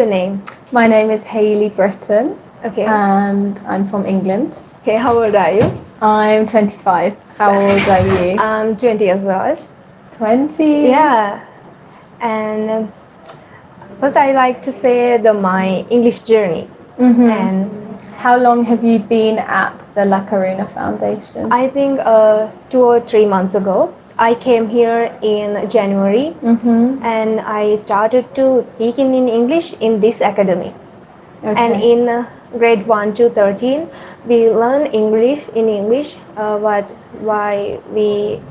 Your name? My name is Heiley Britton. Okay. And I'm from England. Okay, how old are you? I'm 25. How old are you? I'm 20 years old. 20? Yeah. And first I like to say my English journey. And How long have you been at the Lak Aruan Foundation? I think 2 or 3 months ago, I came here in January and I started to speak in English in this academy. And in grade 1 to 13, we learn English why we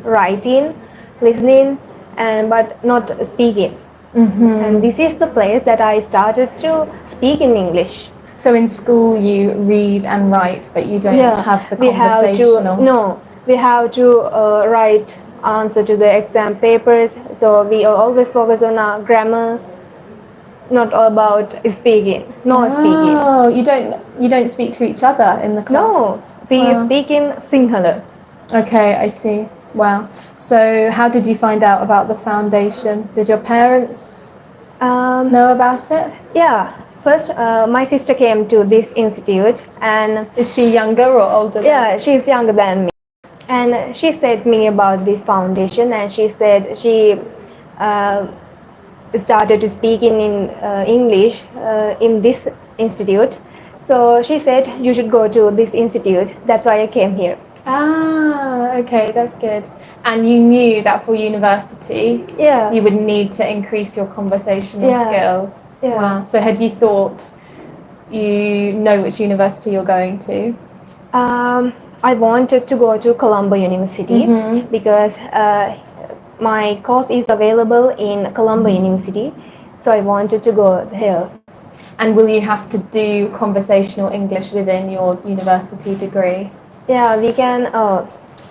writing, listening, but not speaking. And this is the place that I started to speak in English. So in school you read and write, but you don't have the conversational. We have to write answer to the exam papers. So we always focus on our grammars, not about speaking. Speaking. Oh, you don't speak to each other in the class? No, we speak in Sinhala. Okay, I see. Wow. So how did you find out about the foundation? Did your parents know about it? Yeah. First, my sister came to this institute, and is she younger or older? Yeah, she's younger than me. And she said me about this foundation, and she said she started to speak in English in this institute. So she said you should go to this institute. That's why I came here. Ah, okay, that's good. And you knew that for university, you would need to increase your conversational skills. Yeah. Wow. So had you thought you know which university you're going to? I wanted to go to Colombo University because my course is available in Colombo University. So I wanted to go there. And will you have to do conversational English within your university degree? Yeah, we can.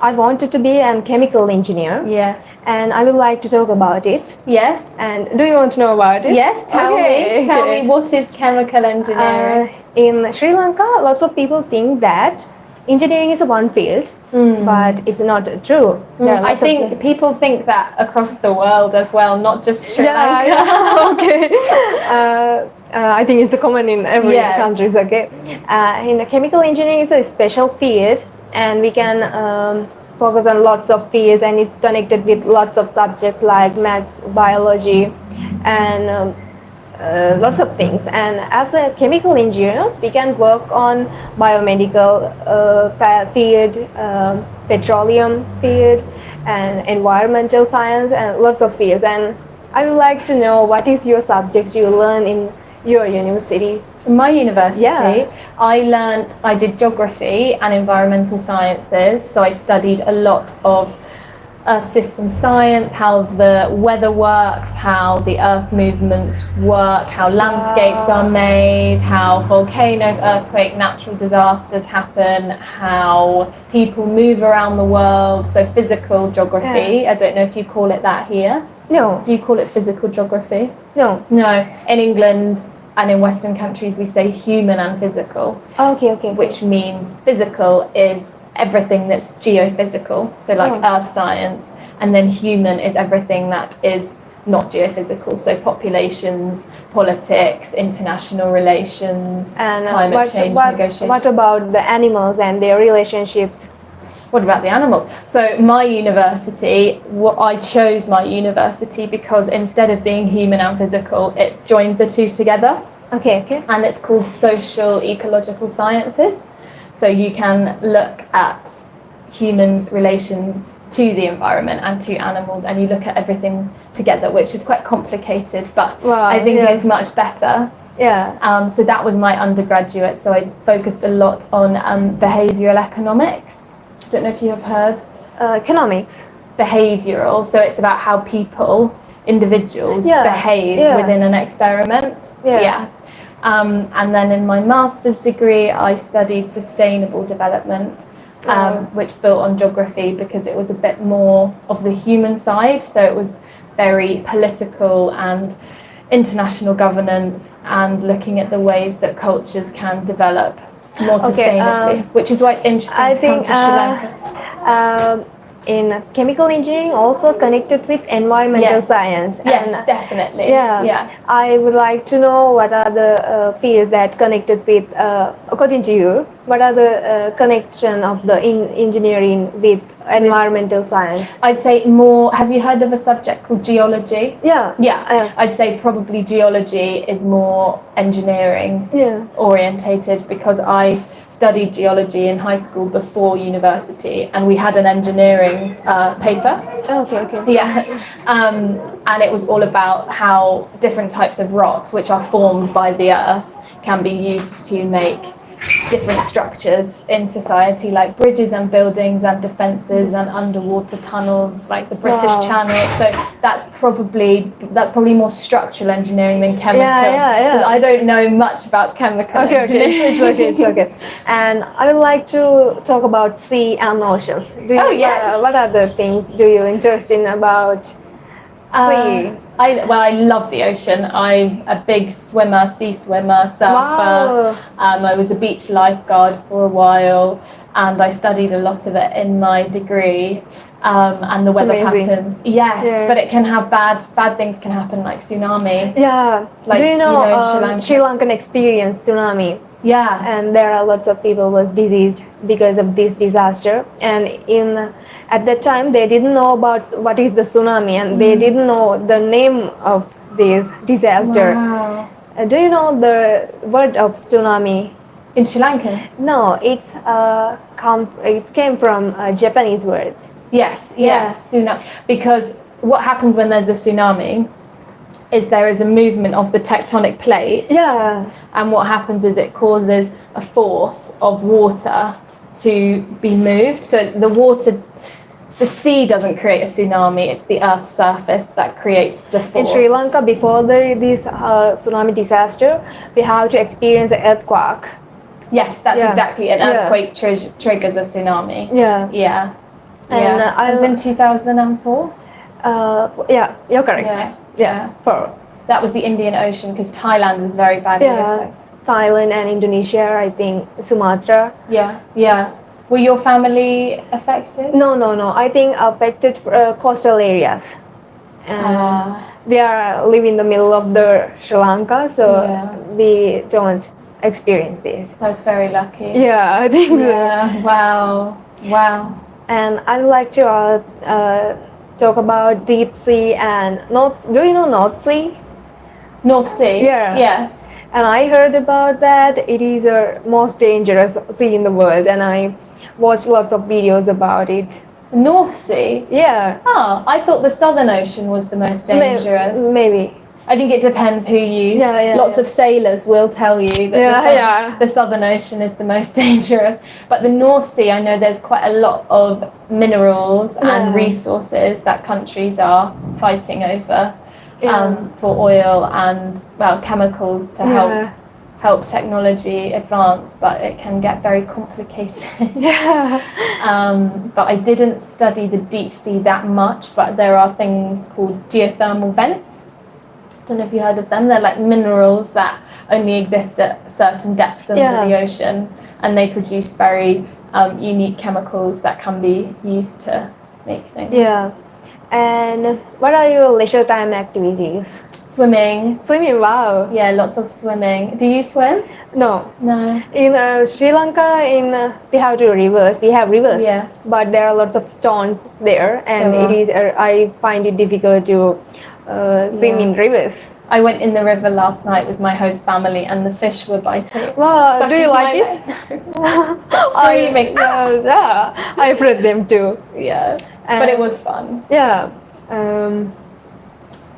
I wanted to be a chemical engineer. Yes. And I would like to talk about it. Yes. And do you want to know about it? Yes, tell me. Tell me, what is chemical engineering? In Sri Lanka, lots of people think that engineering is a one field, but it's not true. I think people think that across the world as well, not just Sri Lanka. Yeah. Okay. I think it's common in every country. Okay. In chemical engineering is a special field, and we can focus on lots of fields, and it's connected with lots of subjects like maths, biology, and lots of things. And as a chemical engineer, we can work on biomedical field, petroleum field, and environmental science, and lots of fields. And I would like to know what is your subjects you learn in your university? In my university, I did geography and environmental sciences. So I studied a lot of Earth system science, how the weather works, how the earth movements work, how landscapes are made, how volcanoes, earthquakes, natural disasters happen, how people move around the world. So physical geography. I don't know if you call it that here. No. Do you call it physical geography? No. No. In England and in Western countries, we say human and physical. Okay. Which means physical is everything that's geophysical, so like earth science, and then human is everything that is not geophysical, so populations, politics, international relations, and climate change negotiations. What about the animals and their relationships? What about the animals? So my university, I chose my university because instead of being human and physical, it joined the two together. Okay. And it's called social ecological sciences. So you can look at humans' relation to the environment and to animals, and you look at everything together, which is quite complicated, but I think it's much better. Yeah. So that was my undergraduate. So I focused a lot on behavioural economics. I don't know if you have heard. Economics. Behavioural. So it's about how people, individuals, behave within an experiment. Yeah. And then in my master's degree, I studied sustainable development, which built on geography because it was a bit more of the human side. So it was very political and international governance and looking at the ways that cultures can develop more sustainably, which is why it's interesting to come to Sri Lanka. in chemical engineering also connected with environmental science. Yes, And, definitely. yeah, I would like to know what are the fields that connected with, according to you, what are the connection of the engineering with environmental science? I'd say more, have you heard of a subject called geology? Yeah. Yeah, I'd say probably geology is more engineering orientated, because I studied geology in high school before university, and we had an engineering paper. Okay. Yeah, and it was all about how different types of rocks, which are formed by the earth, can be used to make different structures in society, like bridges and buildings and defences and underwater tunnels, like the British Channel. So that's probably more structural engineering than chemical. Because I don't know much about chemical engineering. It's okay. And I would like to talk about sea and oceans. What other things do you interest in about sea? I love the ocean. I'm a big swimmer, sea swimmer, surfer. I was a beach lifeguard for a while, and I studied a lot of it in my degree. And the weather patterns. Yes, but it can have bad things can happen, like tsunami. Yeah. Like, do you know, Sri Lankan experienced tsunami? Yeah. And there are lots of people was diseased because of this disaster. And at that time they didn't know about what is the tsunami, and they didn't know the name of this disaster. Wow. Do you know the word of tsunami? In Sri Lanka? No, it came from a Japanese word. Yes, tsunami. Because what happens when there's a tsunami is there is a movement of the tectonic plates. Yeah. And what happens is it causes a force of water to be moved. So the sea doesn't create a tsunami, it's the Earth's surface that creates the force. In Sri Lanka, before this tsunami disaster, we have to experience an earthquake. Yes, that's exactly it. An earthquake triggers a tsunami. Yeah. And it was in 2004? Yeah, you're correct. Yeah. That was the Indian Ocean, because Thailand was very badly affected. Thailand and Indonesia, I think Sumatra. Yeah. Were your family affected? No. I think affected coastal areas. We are living in the middle of the Sri Lanka, so we don't experience this. That's very lucky. Yeah, I think so. Wow. And I would like to talk about deep sea and North. Do you know North Sea? North Sea? Yeah. Yes. And I heard about that. It is the most dangerous sea in the world, and I watched lots of videos about it. North Sea? Yeah. Oh, I thought the Southern Ocean was the most dangerous. Maybe. I think it depends who you... Lots of sailors will tell you that the Southern Ocean is the most dangerous. But the North Sea, I know there's quite a lot of minerals and resources that countries are fighting over for oil and, chemicals to help technology advance, but it can get very complicated. But I didn't study the deep sea that much, but there are things called geothermal vents. Don't know if you heard of them. They're like minerals that only exist at certain depths under the ocean, and they produce very unique chemicals that can be used to make things. Yeah. And what are your leisure time activities? Swimming. Wow. Yeah, lots of swimming. Do you swim? No. In Sri Lanka, we have rivers. We have rivers. Yes. But there are lots of stones there, and I find it difficult to swim in rivers. I went in the river last night with my host family, and the fish were biting. Wow, do you like it? No. Screaming. I've read them too. Yeah, but it was fun. Yeah.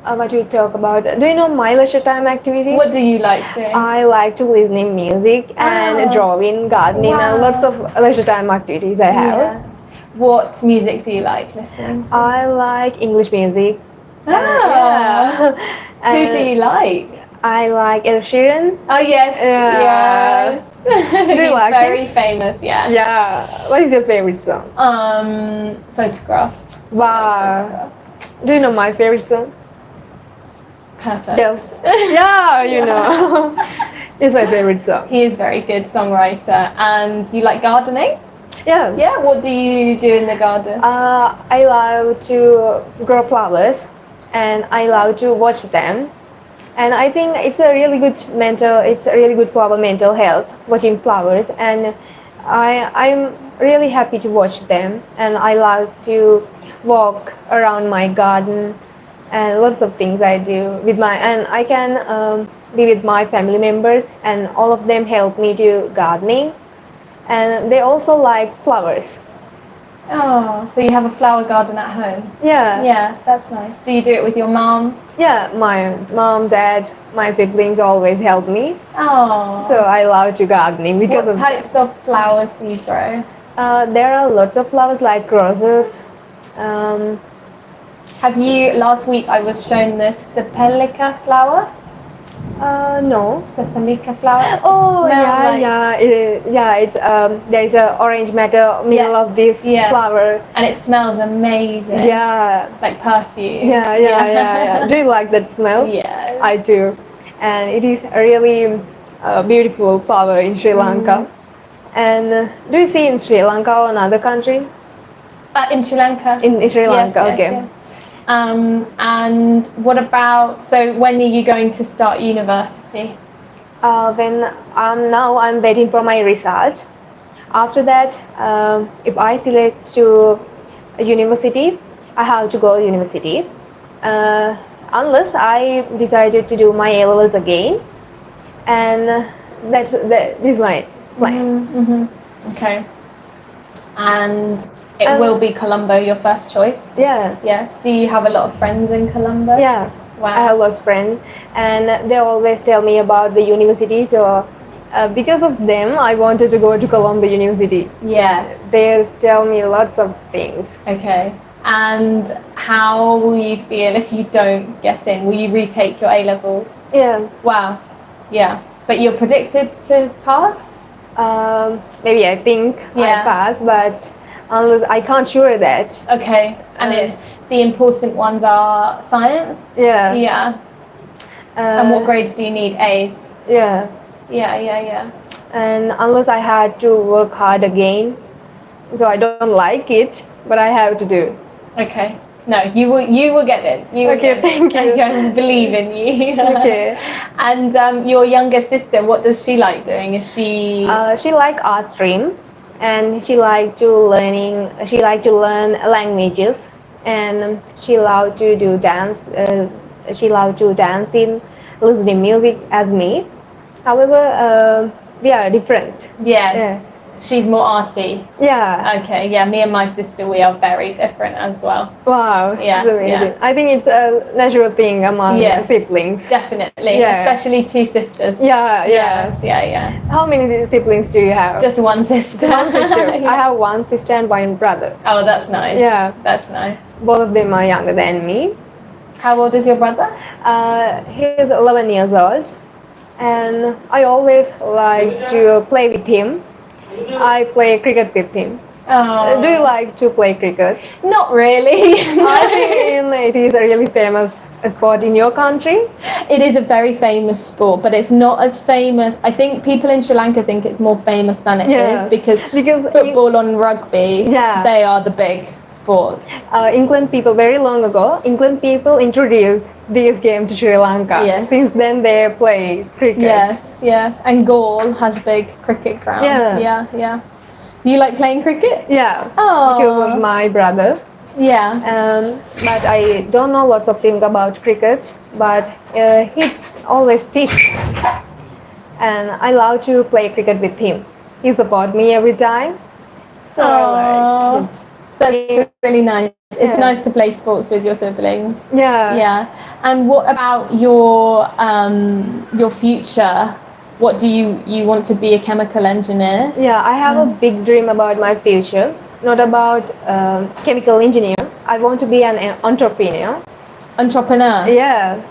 What do you talk about? Do you know my leisure time activities? What do you like doing? I like to listen music and drawing, gardening, and lots of leisure time activities I have. Yeah. What music do you like listening to? I like English music. Who do you like? I like Ed Sheeran. Oh yes. Do you like very famous, yes. Yeah. What is your favorite song? Photograph. Wow. Photograph. Do you know my favorite song? Perfect. Yes. Yeah, you know. It's my favorite song. He is very good songwriter. And you like gardening? Yeah. Yeah, what do you do in the garden? I love to grow flowers, and I love to watch them. And I think it's a really good for our mental health, watching flowers. And I'm really happy to watch them. And I love to walk around my garden, and lots of things I do and I can be with my family members, and all of them help me to gardening. And they also like flowers. Oh, so you have a flower garden at home? Yeah. Yeah, that's nice. Do you do it with your mom? Yeah, my mom, dad, my siblings always help me. Oh. So I love to gardening because what types of flowers do you grow? There are lots of flowers like roses. Last week I was shown this Sepelica flower. No. Sepelica flower. Oh, it's there is a orange matter middle of this flower, and it smells amazing. Yeah, like perfume. Yeah. Do you like that smell? Yeah, I do, and it is a really beautiful flower in Sri Lanka. And do you see in Sri Lanka or another country? In Sri Lanka. In Sri Lanka, yes, okay. Yes. And what about, so when are you going to start university? I'm waiting for my result. After that, if I select to a university, I have to go to university. Unless I decided to do my A-levels again, and this is my plan. Mm-hmm. Okay. And it will be Colombo your first choice? Yeah. Yes. Do you have a lot of friends in Colombo? Yeah. Wow. I have lots of friends, and they always tell me about the university. So because of them, I wanted to go to Colombo University. Yes. They tell me lots of things. Okay. And how will you feel if you don't get in? Will you retake your A-levels? Yeah. Wow. Yeah. But you're predicted to pass? Maybe I think I pass, but unless I can't sure that. Okay. And it's the important ones are science? Yeah. Yeah. And what grades do you need? A's? Yeah. Yeah. And unless I had to work hard again, so I don't like it, but I have to do. Okay. No, you will get it. Thank you. I believe in you. Okay. And your younger sister, what does she like doing? Is she? She like art stream, and she like to learn languages, and she love to do dance. She love to dance in listening music as me. However, we are different. Yes. Yeah. She's more arty. Yeah. Okay. Yeah. Me and my sister, we are very different as well. Wow. Yeah. It's amazing. Yeah. I think it's a natural thing among siblings. Definitely. Yeah. Especially two sisters. Yeah. Yes. Yeah. How many siblings do you have? Just one sister. One sister. Yeah. I have one sister and one brother. Oh, that's nice. Yeah. That's nice. Both of them are younger than me. How old is your brother? He is 11 years old, and I always like to play with him. I play cricket with him. Oh. Do you like to play cricket? Not really. I think it is a really famous sport in your country. It is a very famous sport, but it's not as famous. I think people in Sri Lanka think it's more famous than it is because football and rugby, they are the big sports. England people, very long ago, England people introduced this game to Sri Lanka. Yes. Since then they play cricket. Yes. And Galle has a big cricket ground. Yeah. You like playing cricket? Yeah. Oh. Because of my brother. Yeah. But I don't know lots of things about cricket, but he always teaches. And I love to play cricket with him. He supports me every time. So that's really nice. It's nice to play sports with your siblings. Yeah. And what about your future? What do you want to be a chemical engineer? Yeah, I have a big dream about my future. Not about chemical engineer. I want to be an entrepreneur. Entrepreneur? Yeah.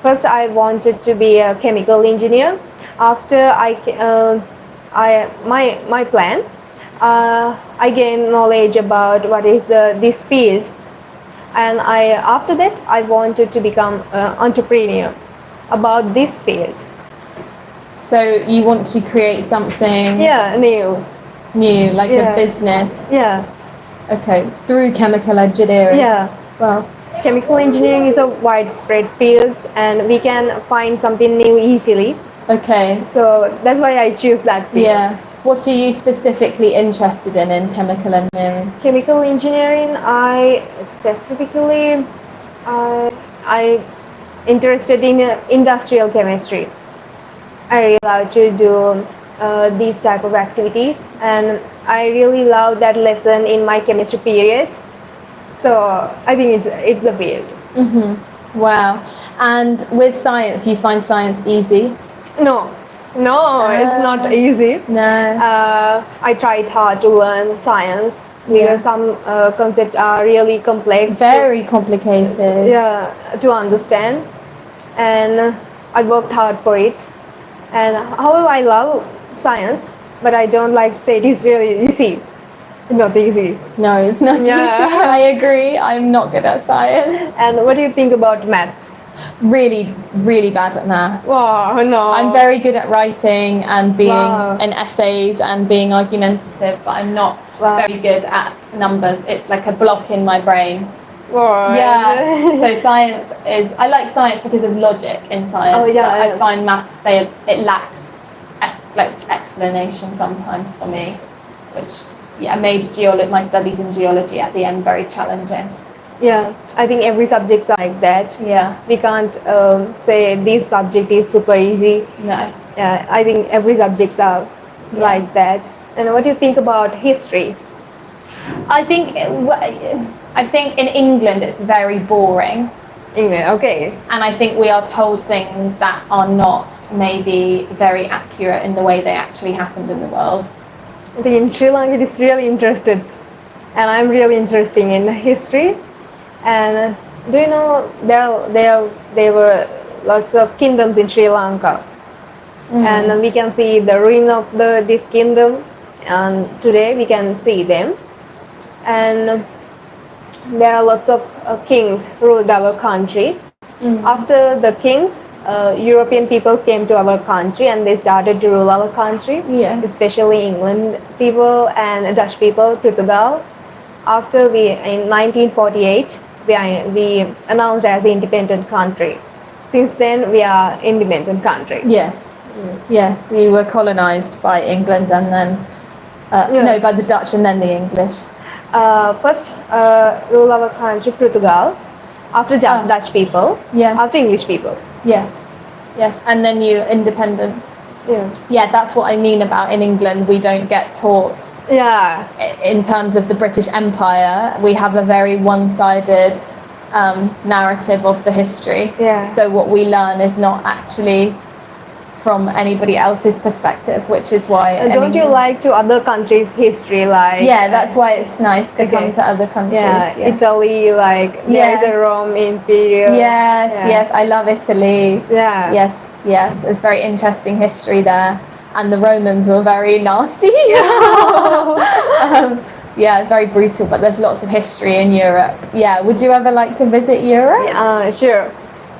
First, I wanted to be a chemical engineer. After my plan, I gained knowledge about what is this field, and after that I wanted to become an entrepreneur about this field. So you want to create something? Yeah, new. new, like Yeah. a business. Yeah. Okay, through chemical engineering. Yeah. Well, Chemical engineering is a widespread field, and we can find something new easily. okay. So that's why I choose that field. Yeah. What are you specifically interested in chemical engineering? Chemical engineering, I specifically, I interested in industrial chemistry. I really love to do these type of activities, and I really love that lesson in my chemistry period. So I think it's the field. Wow. And with science, you find science easy? No, it's not easy. No. I tried hard to learn science because some concepts are really complex. Very complicated. To understand, and I worked hard for it. And however, I love science, but I don't like to say it is really easy. Not easy. No, it's not easy. I agree. I'm not good at science. And what do you think about maths? Really, really bad at maths. Wow, no. I'm very good at writing and being in essays and being argumentative, but I'm not very good at numbers. It's like a block in my brain. Wow. Yeah. So science is. I like science because there's logic in science. But I find maths it lacks like explanation sometimes for me, which made my studies in geology at the end very challenging. Yeah, I think every subject's like that. Yeah. We can't say this subject is super easy. No. Yeah, I think every subjects are like that. And what do you think about history? I think in England it's very boring. England, okay. And I think we are told things that are not maybe very accurate in the way they actually happened in the world. I think in Sri Lanka it is really interested, and I'm really interested in history. And do you know there were lots of kingdoms in Sri Lanka, and we can see the ruin of this kingdom, and today we can see them. And there are lots of kings ruled our country. After the kings, European peoples came to our country and they started to rule our country, especially England people and Dutch people, Portugal. After in 1948, we announced as an independent country. Since then, we are independent country. Yes. Yes, we were colonized by England and then, no, by the Dutch and then the English. First rule our country Portugal, after Dutch people, after English people. Yes, and then you independent. Yeah, that's what I mean about in England we don't get taught. In terms of the British Empire, we have a very one-sided narrative of the history. So what we learn is not actually from anybody else's perspective, which is why. Don't you like to other countries' history, like? Yeah, that's why it's nice to come to other countries. Italy, like there is a Rome Imperial. Yes, I love Italy. Yes, it's very interesting history there, and the Romans were very nasty. Very brutal, but there's lots of history in Europe. Would you ever like to visit Europe? Sure.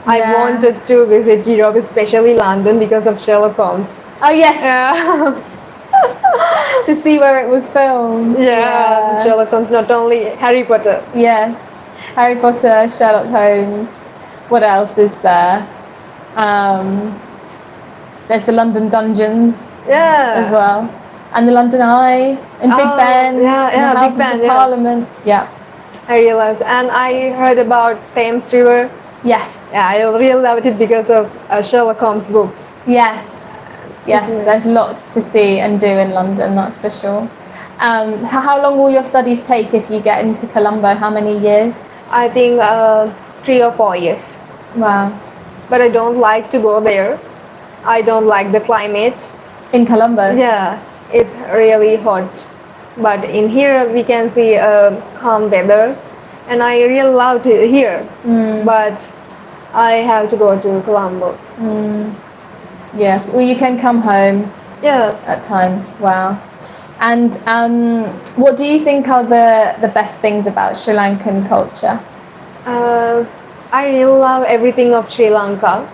I wanted to visit Europe, especially London, because of Sherlock Holmes. Oh yes. To see where it was filmed. Sherlock Holmes, not only Harry Potter. Yes, Harry Potter, Sherlock Holmes. What else is there? There's the London Dungeons. As well, and the London Eye and Big Ben. Big Ben. Parliament. I realized, and I heard about Thames River. Yes. I really loved it because of Sherlock Holmes books. Yes, there's lots to see and do in London, that's for sure. How long will your studies take if you get into Colombo? How many years? I think 3 or 4 years. Wow. But I don't like to go there. I don't like the climate. In Colombo? Yeah, it's really hot. But in here we can see calm weather. And I really love it here, but I have to go to Colombo. Yes, well, you can come home. At times. Wow. And what do you think are the best things about Sri Lankan culture? I really love everything of Sri Lanka,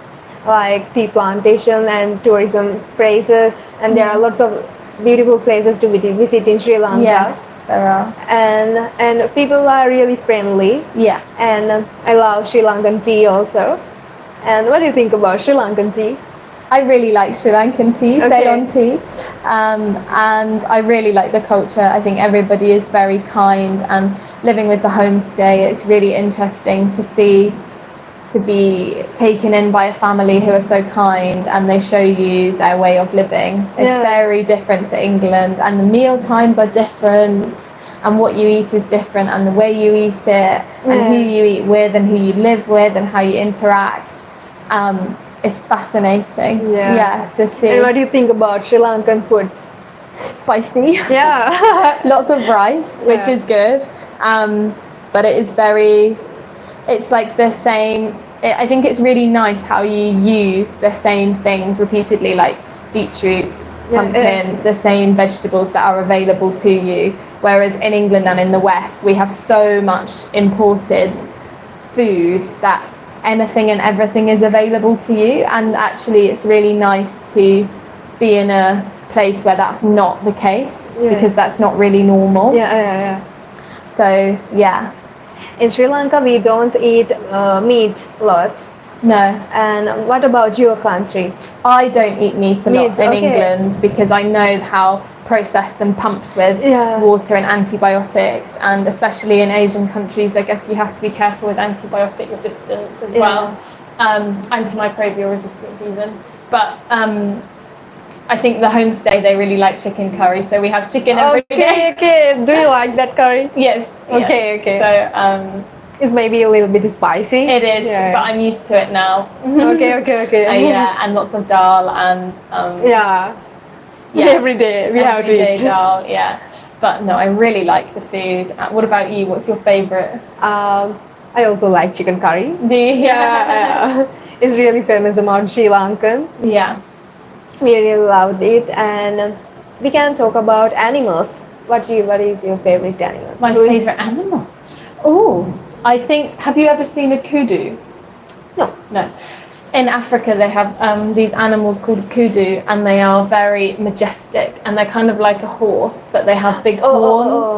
like tea plantation and tourism places, and there are lots of beautiful places to visit in Sri Lanka. Yes, there are. And people are really friendly. Yeah. And I love Sri Lankan tea also. And what do you think about Sri Lankan tea? I really like Sri Lankan tea, Ceylon tea, and I really like the culture. I think everybody is very kind, and living with the homestay, it's really interesting to be taken in by a family who are so kind and they show you their way of living. It's very different to England, and the meal times are different, and what you eat is different, and the way you eat it, and who you eat with, and who you live with, and how you interact. It's fascinating, to see. And what do you think about Sri Lankan foods? Spicy. Yeah. Lots of rice, which is good. But it is it's like the same. I think it's really nice how you use the same things repeatedly, like beetroot, pumpkin, the same vegetables that are available to you. Whereas in England and in the West, we have so much imported food that anything and everything is available to you, and actually it's really nice to be in a place where that's not the case, because that's not really normal. So in Sri Lanka we don't eat meat a lot. No. And what about your country? I don't eat meat a lot in England, because I know how processed and pumped with water and antibiotics, and especially in Asian countries, I guess you have to be careful with antibiotic resistance as well, antimicrobial resistance even. But I think the homestay, they really like chicken curry, so we have chicken every day. Okay. Do you like that curry? Yes. Okay. So it's maybe a little bit spicy. it is, but I'm used to it now. Okay. And lots of dal and every day we have to eat. Everyday dal, But no, I really like the food. What about you? What's your favourite? I also like chicken curry. Do you? Yeah. It's really famous among Sri Lankan. Yeah. We really loved it, and we can talk about animals. What is your favorite animal? My favourite animal? Oh, I think, have you ever seen a kudu? No. In Africa, they have these animals called kudu, and they are very majestic, and they're kind of like a horse, but they have big horns,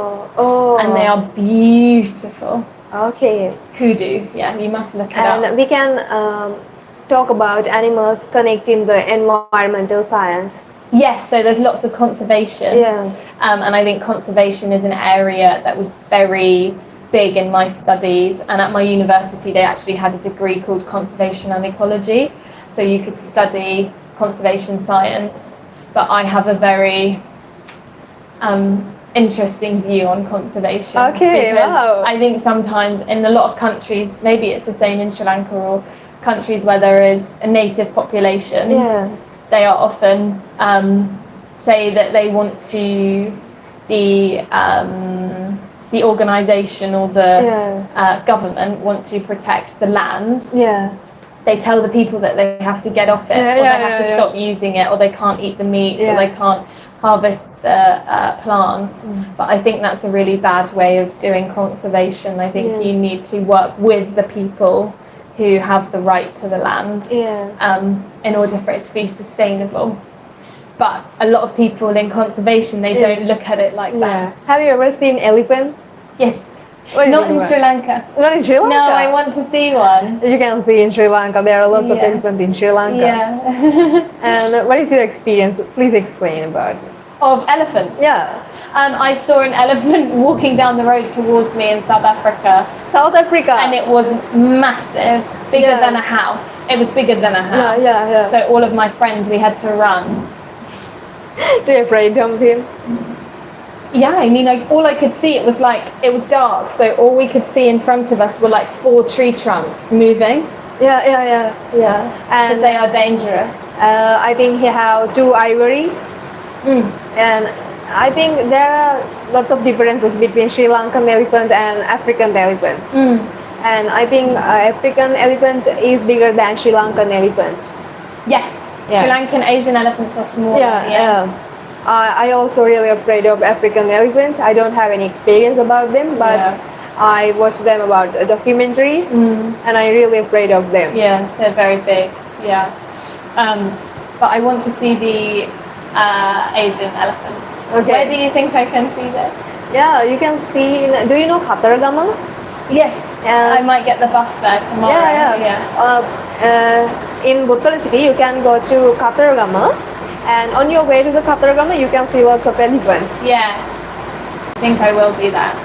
and they are beautiful. Okay. Kudu, you must look it up. And we can talk about animals connecting the environmental science. Yes, so there's lots of conservation. And I think conservation is an area that was very big in my studies, and at my university they actually had a degree called conservation and ecology, so you could study conservation science, but I have a very interesting view on conservation. Because I think sometimes in a lot of countries, maybe it's the same in Sri Lanka or countries where there is a native population, they are often say that they want to the organisation or the government want to protect the land. They tell the people that they have to get off it, or they have to stop using it, or they can't eat the meat, or they can't harvest the plants. But I think that's a really bad way of doing conservation. I think you need to work with the people who have the right to the land in order for it to be sustainable. But a lot of people in conservation, they don't look at it like that. Have you ever seen elephant? Yes. Not in Sri Lanka. Not in Sri Lanka? No, I want to see one. You can see in Sri Lanka. There are lots of elephants in Sri Lanka. And what is your experience? Please explain about it. Of elephants? I saw an elephant walking down the road towards me in South Africa. South Africa? And it was massive, bigger than a house. It was bigger than a house. So all of my friends, we had to run. Were you afraid of him? Yeah, I mean, like, all I could see, it was dark, so all we could see in front of us were like 4 tree trunks moving. Yeah. Because they are dangerous. I think he have 2 ivory. And I think there are lots of differences between Sri Lankan elephant and African elephant. And I think African elephant is bigger than Sri Lankan elephant. Yes. Sri Lankan Asian elephants are smaller. I also really afraid of African elephant. I don't have any experience about them, but I watched them about documentaries, and I'm really afraid of them. Yeah, so very big. But I want to see Asian elephants. Okay. Where do you think I can see them? Yeah, you can see. Do you know Kataragama? Yes, I might get the bus there tomorrow. In Buttal City, you can go to Kataragama, and on your way to the Kataragama, you can see lots of elephants. Yes, I think I will do that.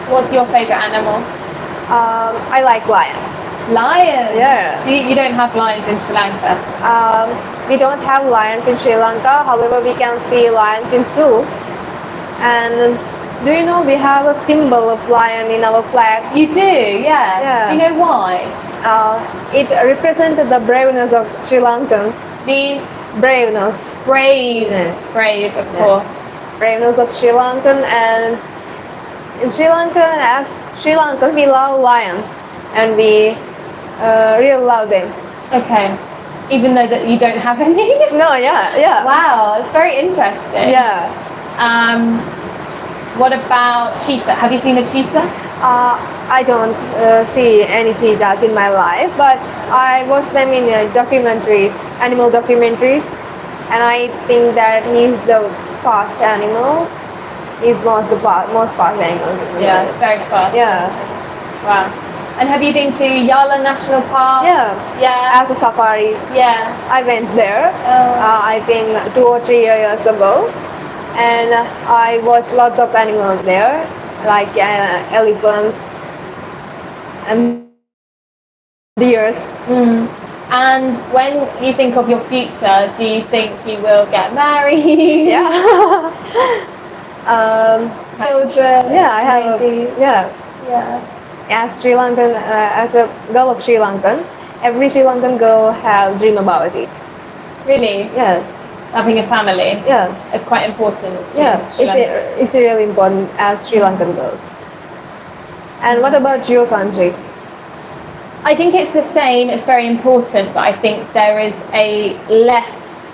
What's your favorite animal? I like lion. Lions? Yeah. You don't have lions in Sri Lanka? We don't have lions in Sri Lanka. However, we can see lions in zoo. And do you know we have a symbol of lion in our flag? You do, yes. Yeah. Do you know why? It represents the braveness of Sri Lankans. The braveness. Brave, of course. Braveness of Sri Lankan, and in Sri Lanka, as Sri Lankan, we love lions, and we really love them. Okay. Even though that you don't have any? No, yeah. Wow, it's very interesting. Yeah. What about cheetah? Have you seen a cheetah? I don't see any cheetahs in my life, but I watch them in documentaries, animal documentaries, and I think that he's the fast animal. He's most fast animal. Yeah, it's very fast. Yeah. Wow. And have you been to Yala National Park? Yeah. As a safari. Yeah. I went there. I think 2 or 3 years ago, and I watched lots of animals there, like elephants and deers. And when you think of your future, do you think you will get married? Yeah. Children? Yeah, I have. Yeah. As Sri Lankan, as a girl of Sri Lankan, every Sri Lankan girl have dream about it. Really? Yeah. Having a family? Yeah. It's quite important. It's really important as Sri Lankan girls. And what about your country? I think it's the same. It's very important, but I think there is a less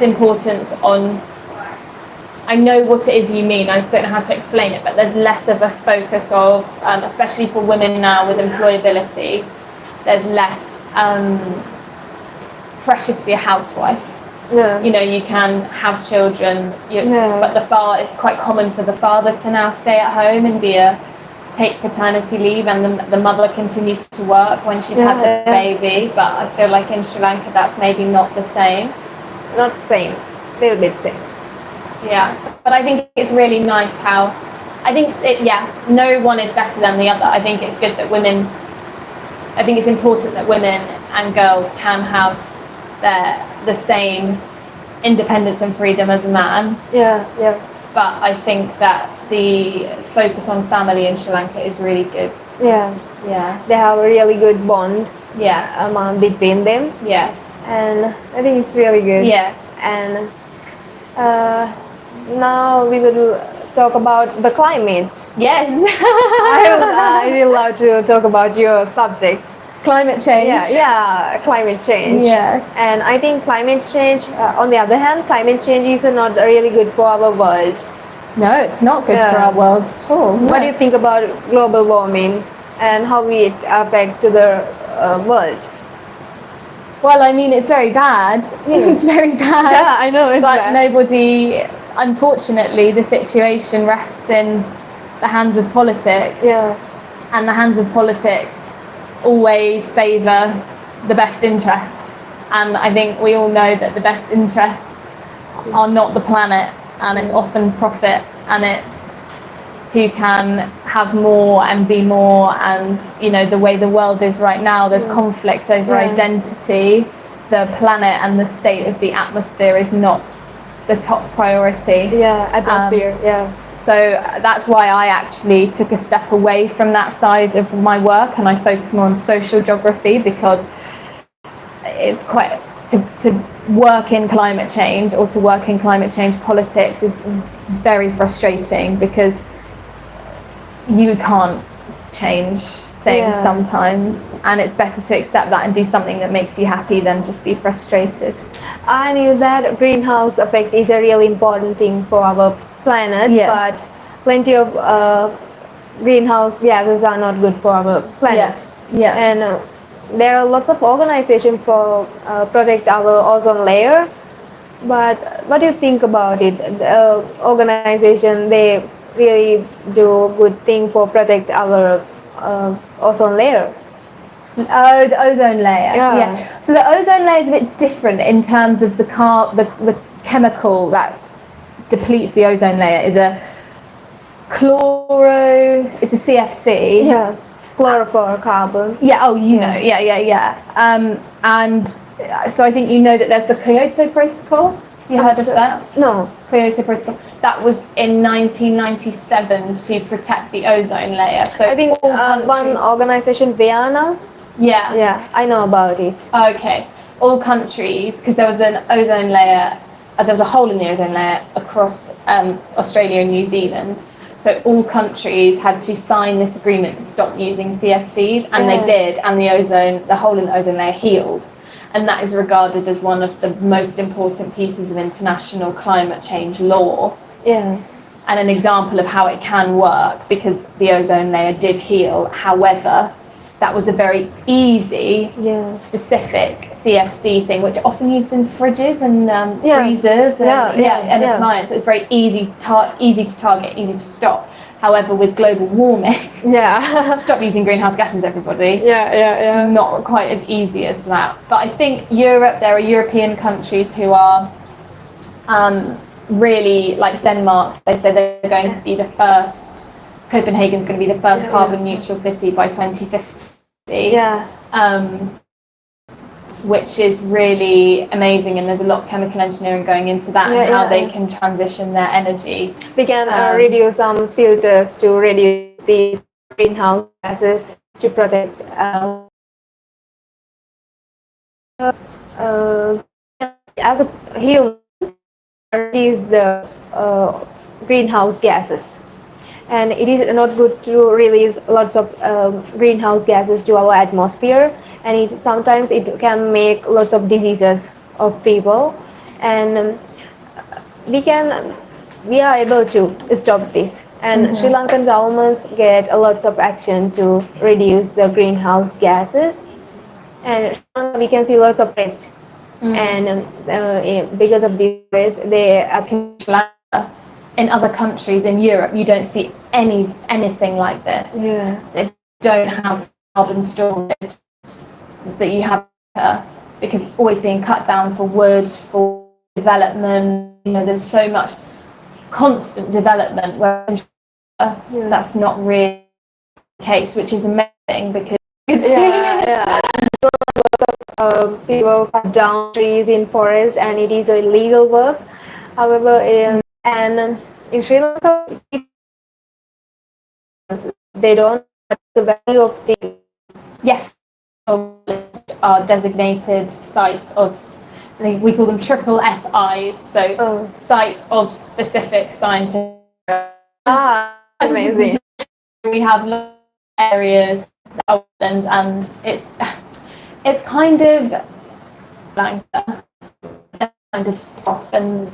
importance on. I know what it is you mean. I don't know how to explain it, but there's less of a focus of, especially for women now with employability, there's less pressure to be a housewife. Yeah. You know, you can have children, but it's quite common for the father to now stay at home and take paternity leave, and the mother continues to work when she's had the baby. But I feel like in Sri Lanka that's maybe not the same. Not the same. Little bit same. Yeah, but I think it's really nice how, no one is better than the other. I think it's good that I think it's important that women and girls can have the same independence and freedom as a man. Yeah. But I think that the focus on family in Sri Lanka is really good. Yeah. They have a really good bond. Yes. Between them. Yes. And I think it's really good. Yes. And now we will talk about the climate. Yes. I really love to talk about your subject. Climate change. Yeah, climate change. Yes. And I think climate change, on the other hand, climate change is not really good for our world. No, it's not good for our world at all. What do you think about global warming and how it affects the world? Well, I mean, it's very bad. It's very bad. Yeah, I know. But unfortunately, the situation rests in the hands of politics. Yeah. And the hands of politics always favour the best interest. And I think we all know that the best interests are not the planet, and it's often profit, and it's who can have more and be more. And the way the world is right now, there's conflict over identity. The planet and the state of the atmosphere is not the top priority. Atmosphere. So that's why I actually took a step away from that side of my work, and I focus more on social geography, because it's quite to work in climate change or to work in climate change politics is very frustrating, because you can't change things sometimes, and it's better to accept that and do something that makes you happy than just be frustrated. I knew that greenhouse effect is a really important thing for our planet, but plenty of greenhouse gases are not good for our planet. And there are lots of organizations for protect our ozone layer, But what do you think about it? The organization, they really do good thing for protect our ozone layer. Oh, the ozone layer. Yeah. So the ozone layer is a bit different in terms of the chemical that depletes the ozone layer is a it's a CFC. Yeah. Chlorofluorocarbon. Yeah. Oh, you know. Yeah. And so I think you know that there's the Kyoto Protocol. You heard of that? No. Kyoto Protocol. That was in 1997 to protect the ozone layer. So I think one organization, Vienna. Yeah. Yeah, I know about it. Okay. All countries, because there was an ozone layer, there was a hole in the ozone layer across Australia and New Zealand. So all countries had to sign this agreement to stop using CFCs, and they did, and the hole in the ozone layer healed. And that is regarded as one of the most important pieces of international climate change law. Yeah. And an example of how it can work, because the ozone layer did heal. However, that was a very easy, specific CFC thing, which often used in fridges and freezers and appliances. It's very easy to target, easy to stop. However, with global warming, stop using greenhouse gases, everybody. It's not quite as easy as that. But I think there are European countries who are really, like Denmark, they say they're going to be the first, Copenhagen's going to be the first carbon neutral city by 2050. Which is really amazing, and there's a lot of chemical engineering going into that and how they can transition their energy. We can reduce some filters to reduce the greenhouse gases to protect as a human, reduce the greenhouse gases. And it is not good to release lots of greenhouse gases to our atmosphere, and sometimes it can make lots of diseases of people, and we are able to stop this. And Sri Lankan governments get a lot of action to reduce the greenhouse gases, and we can see lots of waste. And because of this waste, they appear. In other countries in Europe, you don't see anything like this. They don't have carbon storage that you have here, because it's always being cut down for wood, for development. There's so much constant development where that's not really the case, which is amazing because people cut down trees in forest, and it is illegal work. However, in Sri Lanka, they don't have the value of the are designated sites of, we call them triple SIs, so sites of specific scientific. Amazing. We have areas, outlands, and it's kind of soft and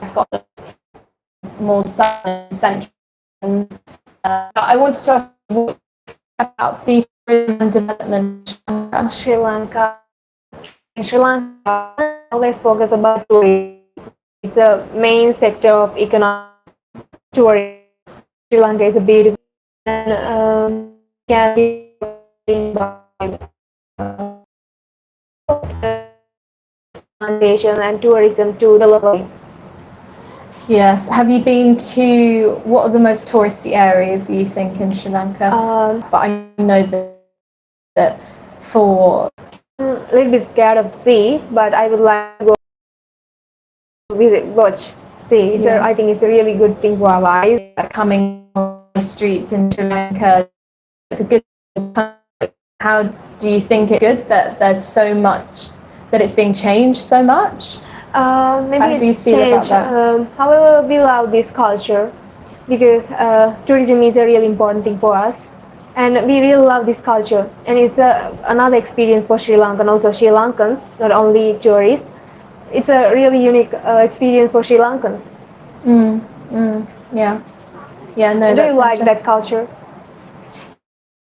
Scotland more southern central. I wanted to ask about the development in Sri Lanka. In Sri Lanka, always focus about tourism. It's a main sector of economic tourism. Sri Lanka is a beautiful and foundation and tourism to the local. Yes. Have you been to, what are the most touristy areas you think in Sri Lanka? But I know that for... a little bit scared of sea, but I would like to go watch sea. So I think it's a really good thing for our lives. Coming on the streets in Sri Lanka, it's a good... How do you think it's good that there's so much, that it's being changed so much? Maybe How do you feel changed. about that? However, we love this culture because tourism is a really important thing for us, and we really love this culture. And it's another experience for Sri Lanka and also Sri Lankans, not only tourists. It's a really unique experience for Sri Lankans. Yeah. No. Do you like that culture?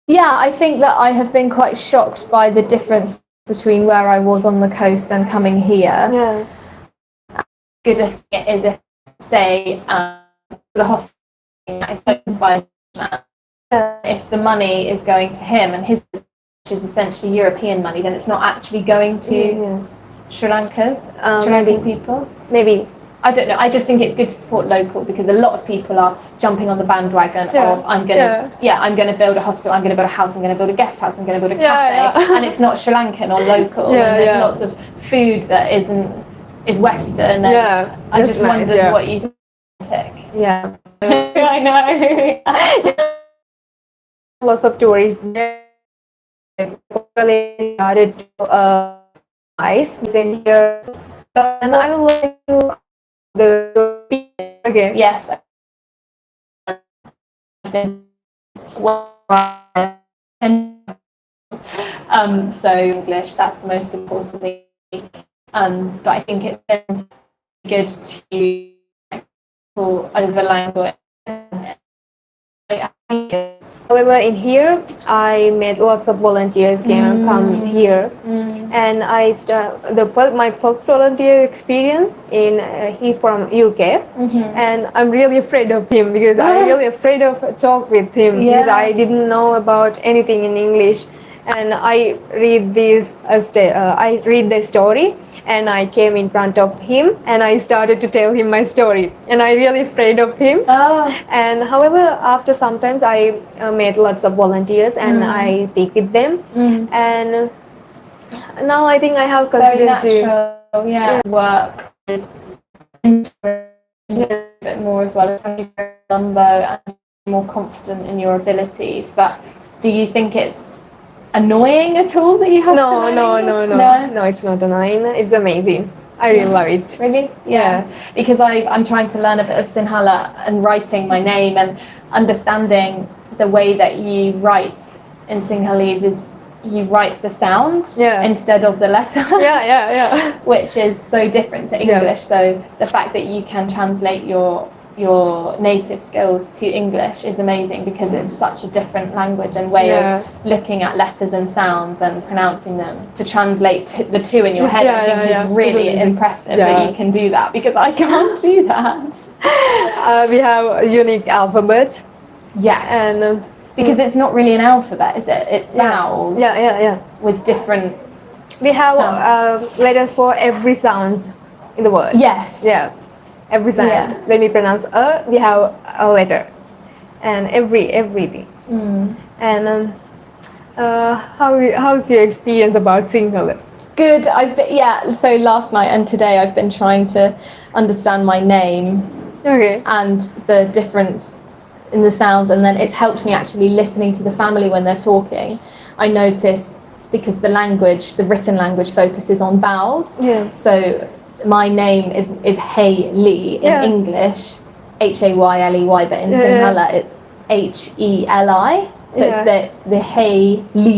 Yeah, I think that I have been quite shocked by the difference between where I was on the coast and coming here. Yeah. Good if it is if, say, the hospital is owned by if the money is going to him and his, which is essentially European money, then it's not actually going to Sri Lankan people. Maybe. I don't know. I just think it's good to support local because a lot of people are jumping on the bandwagon of I'm gonna build a hostel, I'm gonna build a house, I'm gonna build a guest house, I'm gonna build a cafe, and it's not Sri Lankan or local. And there's lots of food that is Western. And I just wondered what you think. Yeah. I know. Lots of tourists there. Started to ice in here, and I would like to okay. Yes. So English, that's the most important thing. But I think it's been good to pull over language. However, in here, I met lots of volunteers come here, and my first volunteer experience he from UK, and I'm really afraid of him because I'm really afraid of talk with him because I didn't know about anything in English, and I read the story. And I came in front of him and I started to tell him my story, and I really afraid of him. And however, after sometimes I met lots of volunteers and I speak with them, and now I think I have confidence to work a bit more as well as Dumbo and more confident in your abilities. But do you think it's annoying at all that you have No, it's not annoying. It's amazing. I really love it. Really? Yeah. Because I'm trying to learn a bit of Sinhala and writing my name and understanding the way that you write in Sinhalese is you write the sound instead of the letter. Which is so different to English. So the fact that you can translate your native skills to English is amazing because it's such a different language and way of looking at letters and sounds and pronouncing them. To translate the two in your head, I think is really impressive that you can do that because I can't do that. We have a unique alphabet. Yes. And because it's not really an alphabet, is it? It's vowels. With different. We have letters for every sound in the word. Yes. Yeah. Every sound. When we pronounce we have a letter, and everything. And how's your experience about Sinhala? Good. So last night and today I've been trying to understand my name. Okay. And the difference in the sounds, and then it's helped me actually listening to the family when they're talking. I notice because the written language focuses on vowels. So my name is Heiley in English, Hayley, but in Sinhala it's Heli. So it's the Heiley.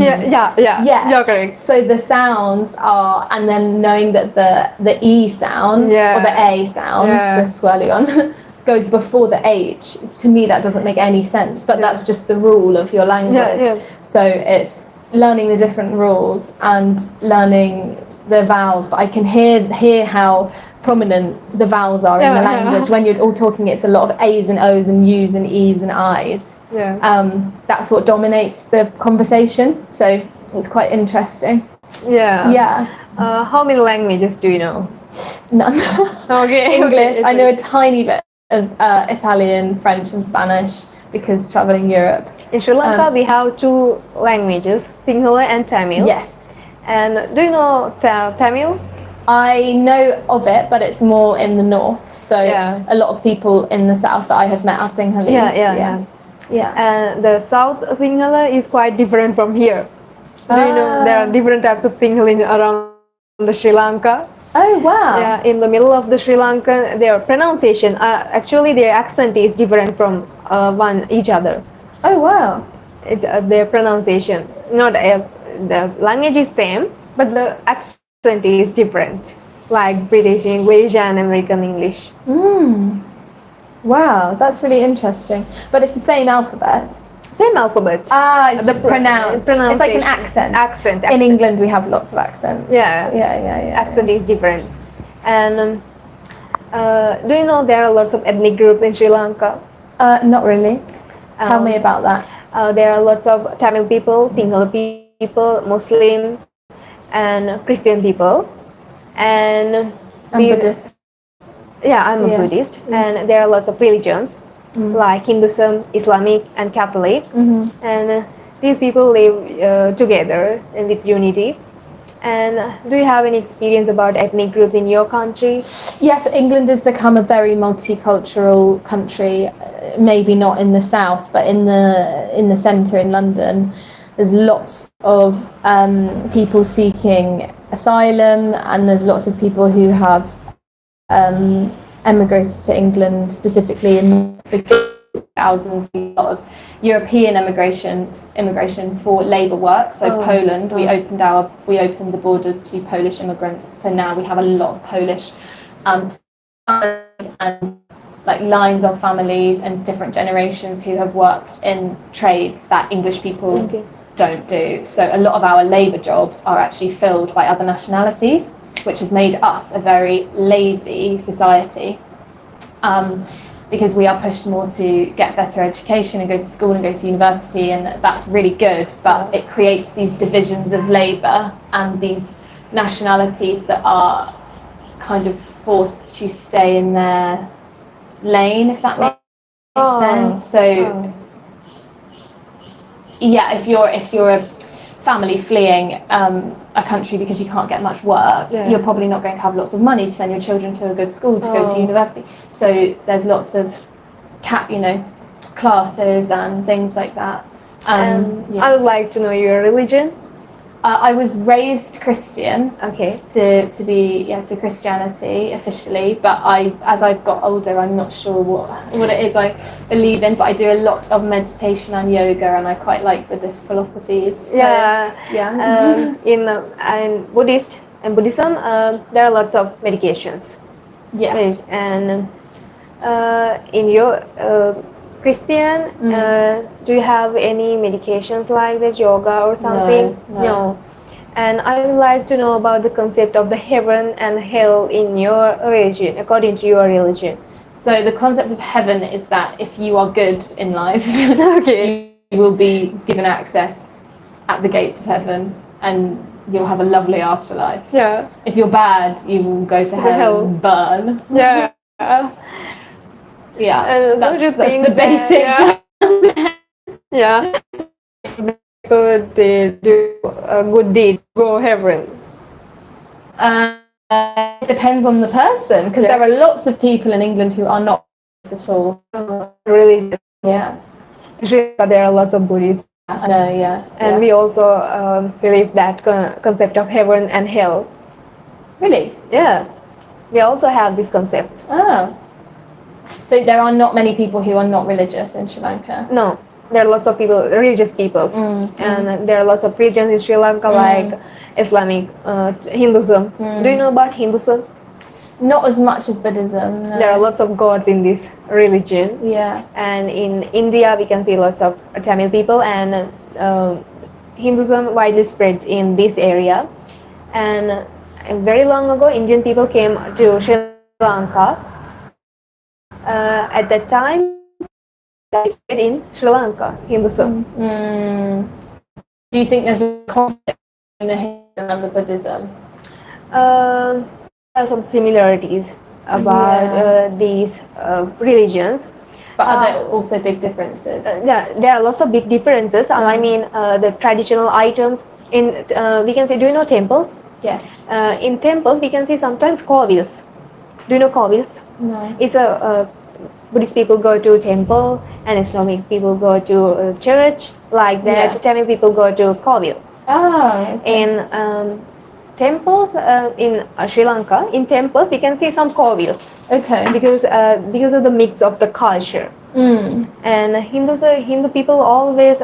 You're correct. So the sounds are, and then knowing that the E sound or the A sound, the swirly one, goes before the H. To me, that doesn't make any sense, but that's just the rule of your language. So it's learning the different rules and learning the vowels, but I can hear how prominent the vowels are in the language. When you're all talking, it's a lot of A's and O's and U's and E's and I's. That's what dominates the conversation, so it's quite interesting. How many languages do you know? None. Okay. English. I know a tiny bit of Italian, French and Spanish because traveling Europe. In Sri Lanka we have two languages, Sinhala and Tamil. Yes. And do you know Tamil? I know of it, but it's more in the north. So a lot of people in the south that I have met are Sinhalese. And the south Sinhala is quite different from here. Do you know there are different types of Sinhala around the Sri Lanka? Oh wow! Yeah, in the middle of the Sri Lanka, their pronunciation, actually their accent is different from each other. Oh wow! It's their pronunciation, not the language is same, but the accent is different, like British English and American English. Wow, that's really interesting. But it's the same alphabet. Same alphabet. It's just pronounced. It's like an accent. Accent. In England, we have lots of accents. Yeah. Accent is different. And do you know there are lots of ethnic groups in Sri Lanka? Not really. Tell me about that. There are lots of Tamil people, Sinhala people, Muslim, and Christian people. And Buddhist. Yeah, I'm a Buddhist. And there are lots of religions like Hinduism, Islamic, and Catholic. And these people live together with unity. And do you have any experience about ethnic groups in your country? Yes, England has become a very multicultural country. Maybe not in the south, but in the centre in London, there's lots of people seeking asylum, and there's lots of people who have emigrated to England, specifically in the thousands. A lot of European immigration for labour work. So Poland, we opened the borders to Polish immigrants. So now we have a lot of Polish families and like lines of families and different generations who have worked in trades that English people don't do. So a lot of our labour jobs are actually filled by other nationalities, which has made us a very lazy society. Because we are pushed more to get better education and go to school and go to university, and that's really good, but it creates these divisions of labour and these nationalities that are kind of forced to stay in their lane, if that makes sense. So yeah, if you're a family fleeing a country because you can't get much work, you're probably not going to have lots of money to send your children to a good school, to go to university. So there's lots of classes and things like that. I would like to know your religion. I was raised Christian. Okay. To be so Christianity officially, but as I've got older, I'm not sure what it is I believe in, but I do a lot of meditation and yoga, and I quite like Buddhist philosophies. So, in Buddhism, there are lots of meditations. Yeah. And in your Christian, do you have any medications like that, yoga or something? No. And I would like to know about the concept of the heaven and hell in your religion, according to your religion. So the concept of heaven is that if you are good in life, you will be given access at the gates of heaven, and you'll have a lovely afterlife. Yeah. If you're bad, you will go to hell and burn. Yeah. Yeah, that's the basic. People they do a good deed go heaven. It depends on the person, because there are lots of people in England who are not at all. Really? Yeah. There are lots of Buddhists. I know, yeah. And we also believe that concept of heaven and hell. Really? Yeah. We also have these concepts. Oh. So there are not many people who are not religious in Sri Lanka? No. There are lots of people, religious people. And there are lots of religions in Sri Lanka, like Islamic, Hinduism. Do you know about Hinduism? Not as much as Buddhism. No. There are lots of gods in this religion. Yeah. And in India, we can see lots of Tamil people, and Hinduism widely spread in this area. And very long ago, Indian people came to Sri Lanka. At that time, that spread in Sri Lanka, Hinduism. Do you think there's a conflict in the Hinduism and the Buddhism? There are some similarities about these religions. But are there also big differences? There are lots of big differences. I mean, the traditional items in, we can say, do you know temples? Yes. In temples, we can see sometimes kovils. Do you know kovils? No. It's a Buddhist people go to temple, and Islamic people go to church. Like that, Tamil people go to kovils. Oh. Okay. In temples in Sri Lanka, in temples we can see some kovils. Okay. Because of the mix of the culture. And Hindu people always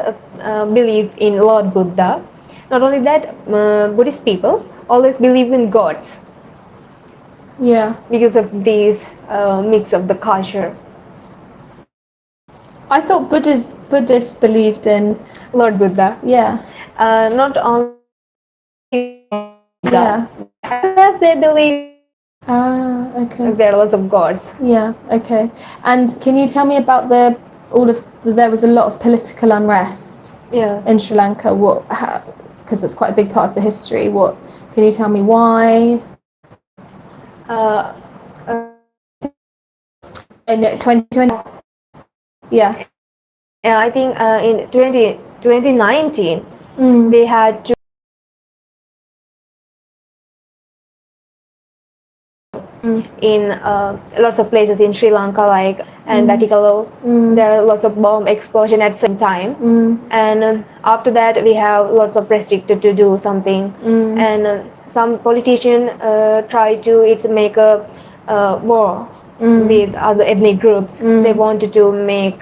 believe in Lord Buddha. Not only that, Buddhist people always believe in gods. Yeah. Because of these mix of the culture. I thought Buddhists believed in. Lord Buddha. Yeah. Not only Yeah. as they believe Okay. there are lots of gods. Yeah. Okay. And can you tell me about there was a lot of political unrest in Sri Lanka. Because it's quite a big part of the history. Can you tell me why? In 2020. Yeah. Yeah, I think in 2019 we had to in lots of places in Sri Lanka, like and Batikalo. There are lots of bomb explosion at the same time, and after that we have lots of restricted to do something, and some politician try to make a war with other ethnic groups. They wanted to make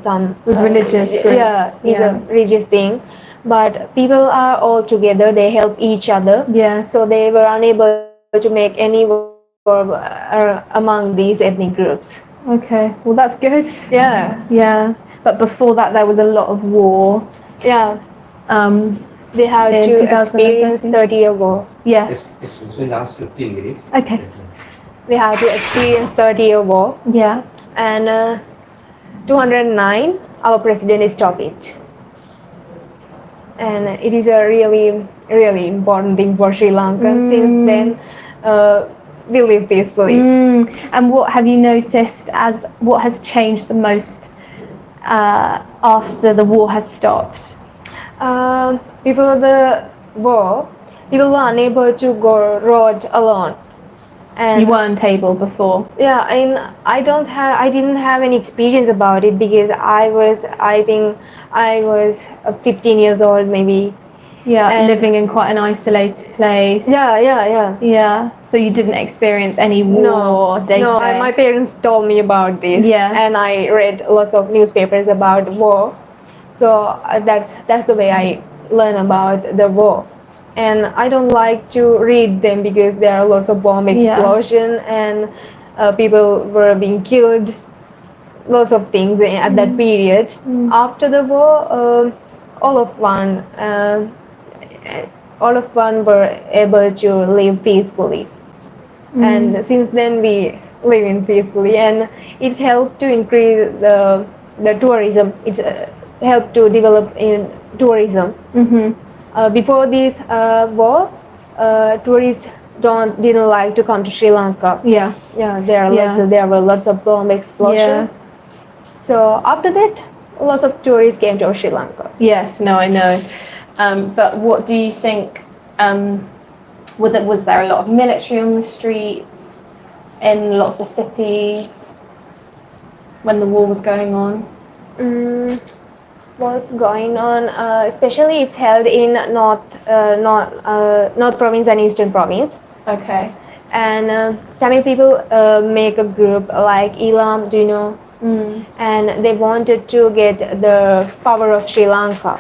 some with religious groups. Yeah, it's a religious thing. But people are all together. They help each other. Yes. So they were unable to make any war among these ethnic groups. Okay, well that's good. Yeah. But before that, there was a lot of war. Yeah. We have to experience 30-year war. Yes. It's the last 15 minutes. Okay. We have to experience 30-year war. Yeah. And 209, our president stopped it. And it is a really, really important thing for Sri Lanka. Since then, we live peacefully. And what have you noticed as what has changed the most after the war has stopped? Before the war, people were unable to go road alone. And you weren't able before. Yeah, and I didn't have any experience about it because I think I was 15 years old maybe. Yeah, and living in quite an isolated place. Yeah. So you didn't experience any war day to day? No, my parents told me about this. Yes. And I read lots of newspapers about war. So that's the way I learn about the war. And I don't like to read them because there are lots of bomb explosion and people were being killed. Lots of things at that period. After the war, all of one were able to live peacefully. And since then we live in peacefully, and it helped to increase the tourism. It helped to develop in tourism. Before this war, tourists didn't like to come to Sri Lanka. There were lots of bomb explosions. So after that, lots of tourists came to Sri Lanka. Yes, no, I know. But what do you think? Was there a lot of military on the streets in a lot of the cities when the war was going on? What's going on? Especially it's held in North Province and Eastern Province. Okay. And Tamil people make a group like Elam, do you know? And they wanted to get the power of Sri Lanka.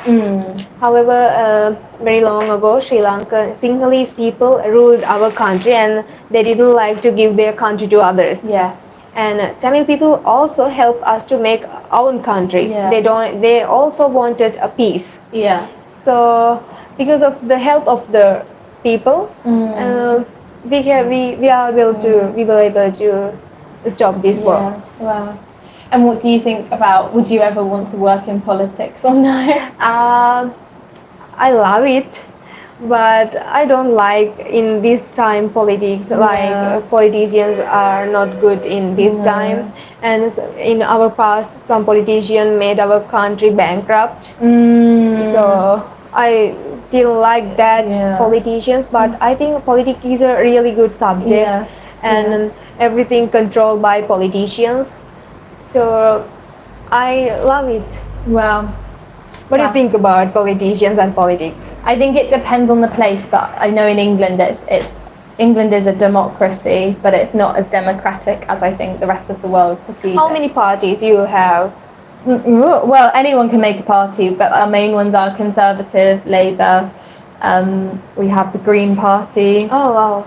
However, very long ago, Sinhalese people ruled our country, and they didn't like to give their country to others. Yes. And Tamil people also help us to make our own country. Yes. They also wanted a peace. Yeah. So because of the help of the people, we were able to stop this war. Wow. And what do you think about? Would you ever want to work in politics or no? I love it, but I don't like in this time politics. Like politicians are not good in this time, and in our past, some politician made our country bankrupt. So I didn't like that politicians, but I think politics is a really good subject, and everything controlled by politicians. So I love it. Wow. What do you think about politicians and politics? I think it depends on the place, but I know in England England is a democracy, but it's not as democratic as I think the rest of the world perceives. How many parties you have? Well, anyone can make a party, but our main ones are Conservative, Labour. We have the Green Party. Oh wow.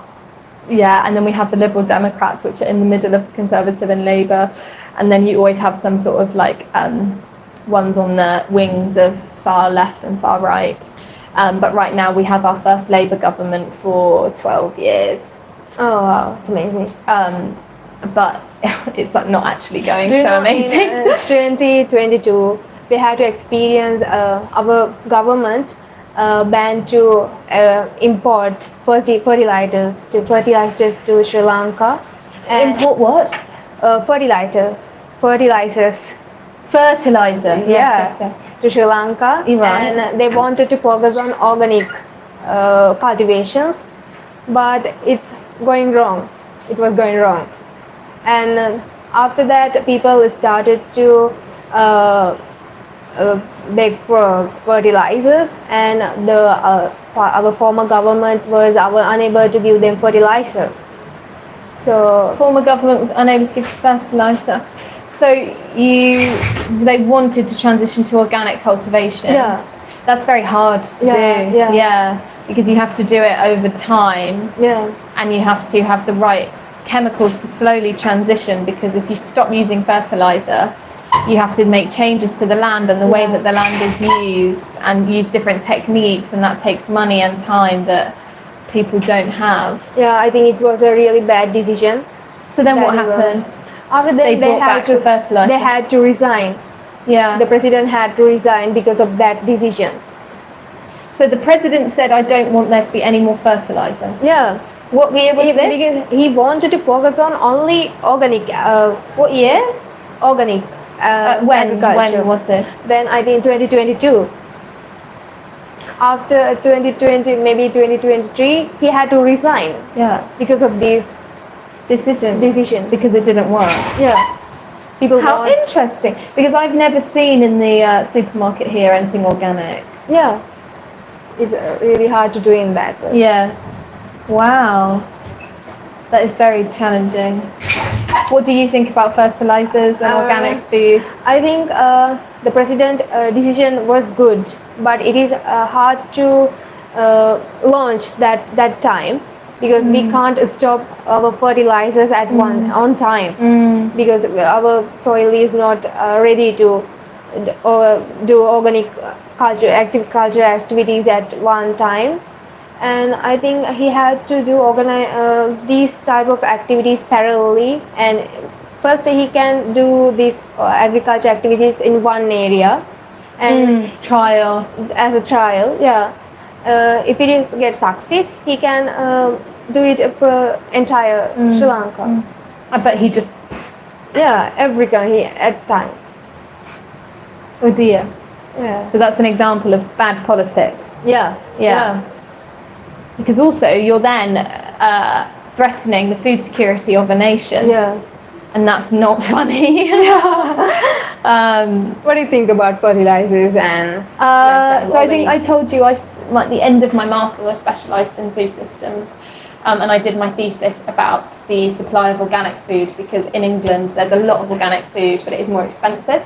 Yeah, and then we have the Liberal Democrats, which are in the middle of Conservative and Labour, and then you always have some sort of like ones on the wings of far left and far right. But right now we have our first Labour government for 12 years. Oh wow, it's amazing. But it's like not actually going Do you so know, amazing. In 2022, we had to experience our government banned to import fertilizers to Sri Lanka. And Import what? Fertilizers. Fertilizer. Yes. To Sri Lanka, Right. and they wanted to focus on organic cultivations, but it's going wrong. It was going wrong, and after that, people started to beg for fertilizers, and our former government was unable to give them fertilizer. So Former government was unable to give fertilizer. So they wanted to transition to organic cultivation. yeah, That's very hard to Yeah, do. yeah. Because you have to do it over time, yeah, and you have to have the right chemicals to slowly transition, because if you stop using fertilizer, you have to make changes to the land and the way that the land is used, and use different techniques, and that takes money and time that people don't have. yeah. I think it was a really bad decision. So then what That they were- happened? After that, They brought back the fertilizer. They had to resign. Yeah. The president had to resign because of that decision. So the president said, I don't want there to be any more fertilizer. Yeah. What year was this? Because he wanted to focus on only organic. What year? Organic. When agriculture. was this? Then I think 2022. After 2020, maybe 2023, he had to resign Yeah. because of this Decision. decision. Because it didn't work. Yeah. People How want. interesting. Because I've never seen in the supermarket here anything organic. Yeah. It's really hard to do in that way. Yes. Wow. That is very challenging. What do you think about fertilizers and organic food? I think the president decision was good, but it is hard to launch that time, because we can't stop our fertilizers at on time, because our soil is not ready to do organic culture activities at one time. And I think he had to do these type of activities parallelly, and first he can do these agriculture activities in one area and Trial. as a trial. If it is get succeed, he can do it for entire Sri Lanka. I bet he just, Africa he at time. oh dear. Yeah. So that's an example of bad politics. Yeah. Because also you're then threatening the food security of a nation. Yeah. And that's not funny. What do you think about fertilizers and? So I think I told you, at the end of my master's, I specialised in food systems, and I did my thesis about the supply of organic food, because in England there's a lot of organic food, but it is more expensive.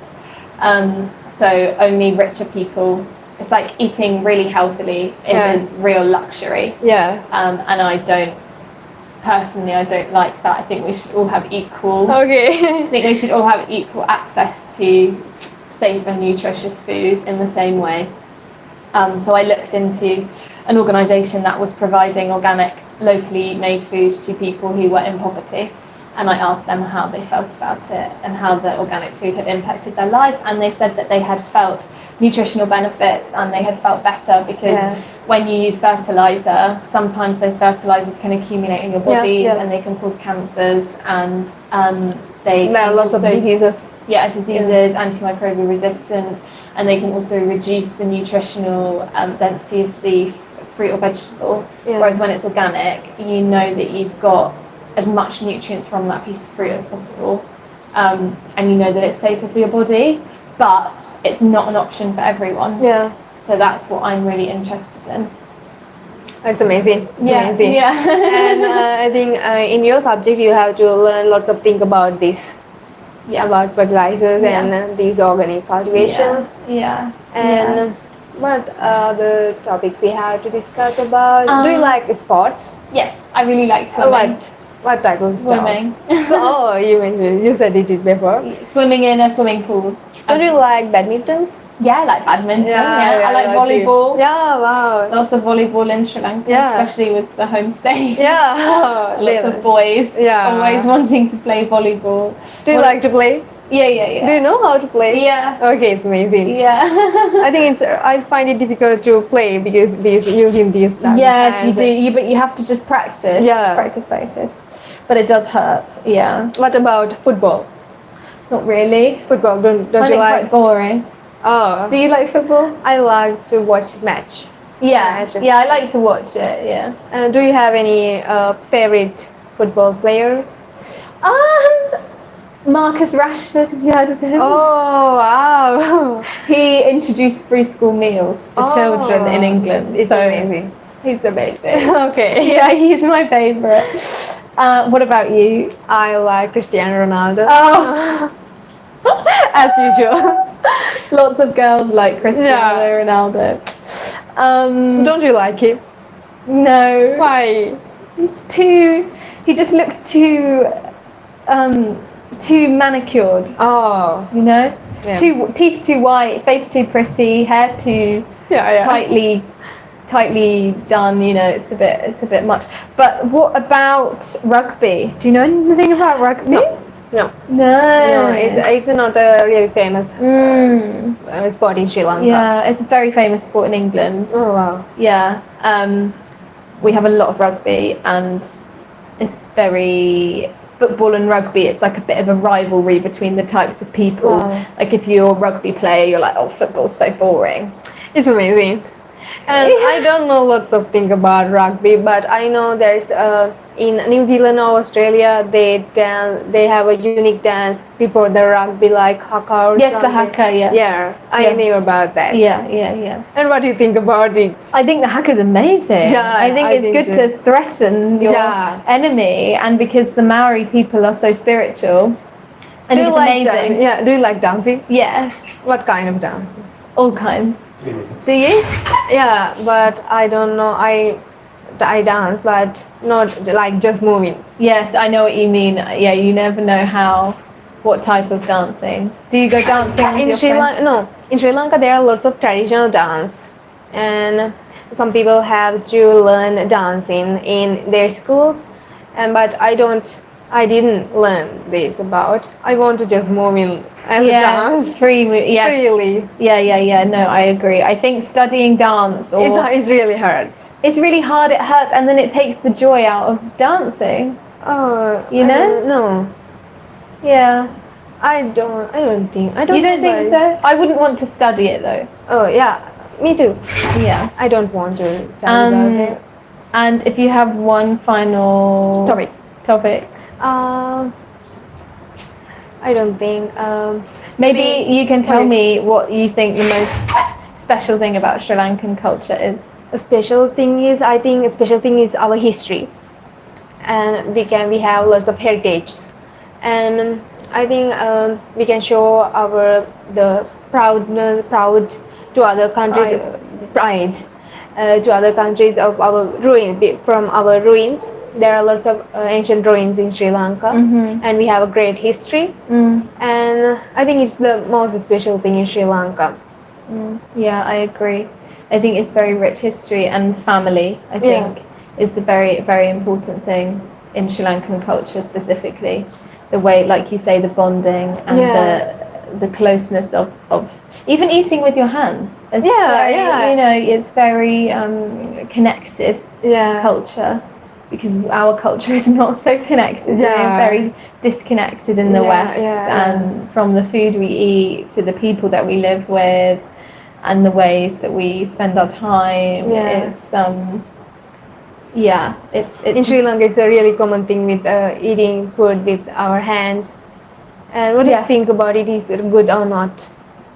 So only richer people. It's like eating really healthily is a real luxury. Yeah. And I don't like that. I think we should all have equal. Okay. I think we should all have equal access to safe and nutritious food in the same way. So I looked into an organisation that was providing organic, locally made food to people who were in poverty. And I asked them how they felt about it and how the organic food had impacted their life. And they said that they had felt nutritional benefits and they had felt better, because when you use fertilizer, sometimes those fertilizers can accumulate in your bodies and they can cause cancers, and there are lots of diseases. Diseases, antimicrobial resistance, and they can also reduce the nutritional density of the fruit or vegetable. Whereas when it's organic, you know that you've got as much nutrients from that piece of fruit as possible, and you know that it's safer for your body, but it's not an option for everyone. So that's what I'm really interested in. That's amazing. Amazing. And I think in your subject you have to learn lots of things about this. About fertilizers and these organic cultivations. And what other topics we have to discuss about? Do you like sports? Yes, I really like swimming. What type of swimming? So, you said it before. Swimming in a swimming pool. Don't you like badmintons? Yeah, I like badminton. Yeah, I like too. volleyball. Yeah, wow. Lots of volleyball in Sri Lanka, Yeah. especially with the homestay. Yeah. Lots of boys always wanting to play volleyball. Do you like to play? Yeah. Do you know how to play? Yeah. Okay, it's amazing. Yeah. I find it difficult to play because using these. Yes, you do. But you have to just practice. Yeah. Practice. But it does hurt. Yeah. What about football? Not really. Football, don't I you find it like? quite boring. Oh. Do you like football? I like to watch match. Yeah. Matches. Yeah, I like to watch it. Yeah. Do you have any favorite football player? Marcus Rashford, have you heard of him? Oh, wow. He introduced free school meals for children in England. It's amazing. He's amazing. Okay. Yeah, he's my favourite. What about you? I like Cristiano Ronaldo. Oh, As usual. lots of girls like Cristiano Ronaldo. Don't you like him? No. Why? He just looks too manicured, Oh. you know? Yeah. Teeth too white, face too pretty, hair too tightly done, you know, it's a bit much. But what about rugby? Do you know anything about rugby? No. No. It's not a really famous sport in Sri Lanka. Yeah, it's a very famous sport in England. Oh wow. Yeah. We have a lot of rugby, and it's very football and rugby. It's like a bit of a rivalry between the types of people. Wow. Like if you're a rugby player, you're like, oh, football's so boring. It's amazing. And I don't know lots of things about rugby, but I know there's in New Zealand or Australia they have a unique dance before the rugby, like haka or Yes, something. the haka, yeah. Yeah, I knew about that. Yeah. And what do you think about it? I think the haka's amazing. Yeah, I think it's good so. to threaten your enemy, and because the Maori people are so spiritual, I think it's amazing. Yeah, do you like dancing? Yes, What kind of dance? all kinds. 3 minutes. Do you? Yeah, but I don't know. I dance, but not like just moving. Yes, I know what you mean. Yeah, you never know what type of dancing. Do you go dancing with your friends? No, in Sri Lanka there are lots of traditional dance, and some people have to learn dancing in their schools, but I didn't learn this about. I want to just move in and dance freely. Yes. freely. Yeah. No, I agree. I think studying dance It's really hard. it's really hard. It hurts, and then it takes the joy out of dancing. Oh, You know? No, Yeah. I don't think. You don't think so? I wouldn't want to study it though. Oh yeah, me too. Yeah. I don't want to study about it. And if you have one final topic, I don't think. maybe you can tell me what you think the most special thing about Sri Lankan culture is. I think a special thing is our history, and we have lots of heritage, and I think we can show the proud to other countries, pride to other countries of our ruins. There are lots of ancient ruins in Sri Lanka, and we have a great history. And I think it's the most special thing in Sri Lanka. Yeah, I agree. I think it's very rich history, and family, I think, is the very, very important thing in Sri Lankan culture specifically. The way, like you say, the bonding and the closeness of even eating with your hands. It's you know, it's very connected culture, because our culture is not so connected. We're very disconnected in the West, and from the food we eat to the people that we live with and the ways that we spend our time. It's In Sri Lanka, it's a really common thing with eating food with our hands. And what do you think about it? Is it good or not?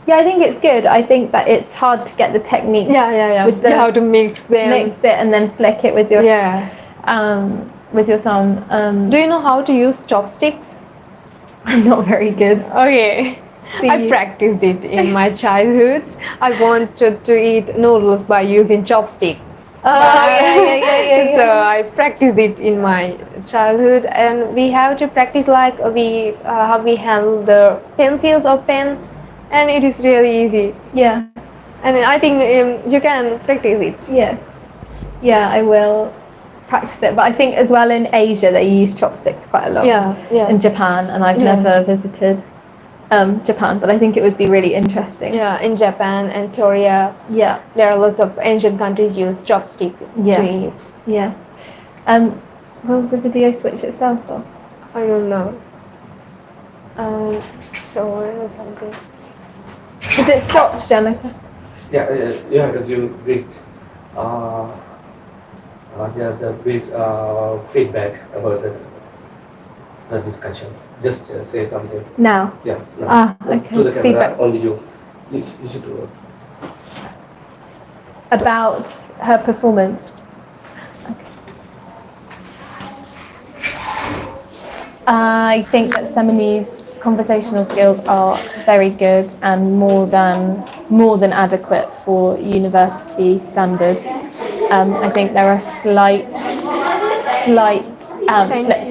Yeah, I think it's good. I think that it's hard to get the technique. With how to mix them. Mix it and then flick it with your thumb. Do you know how to use chopsticks? I'm not very good. Okay. I practiced it in my childhood. I wanted to eat noodles by using chopstick. So I practiced it in my childhood, and we have to practice like how we handle the pencils or pen and it is really easy. Yeah. And I think you can practice it. Yes. Yeah, I will practice it. But I think as well in Asia they use chopsticks quite a lot. Yeah. In Japan, and I've never visited Japan, but I think it would be really interesting. Yeah, in Japan and Korea, Yeah. there are lots of Asian countries use chopstick to eat. Yeah. Will the video switch itself off? I don't know. Sorry or something. Is it stopped, Janica? Yeah, you have to give great the great feedback about the discussion. Just say something. Now. Yeah. No. Okay. To the camera, Feedback. only you. You should do it. About her performance. Okay. I think that Seminie's conversational skills are very good and more than adequate for university standard. I think there are slight slips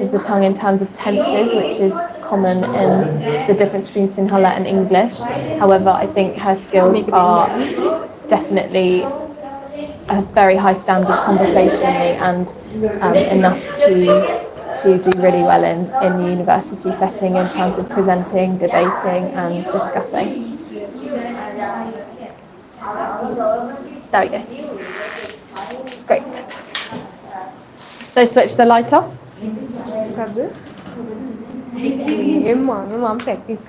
of the tongue in terms of tenses, which is common in the difference between Sinhala and English. However, I think her skills are definitely a very high standard conversationally and enough to do really well in the university setting in terms of presenting, debating and discussing. There we go. Great. Shall I switch the light off? Mom practice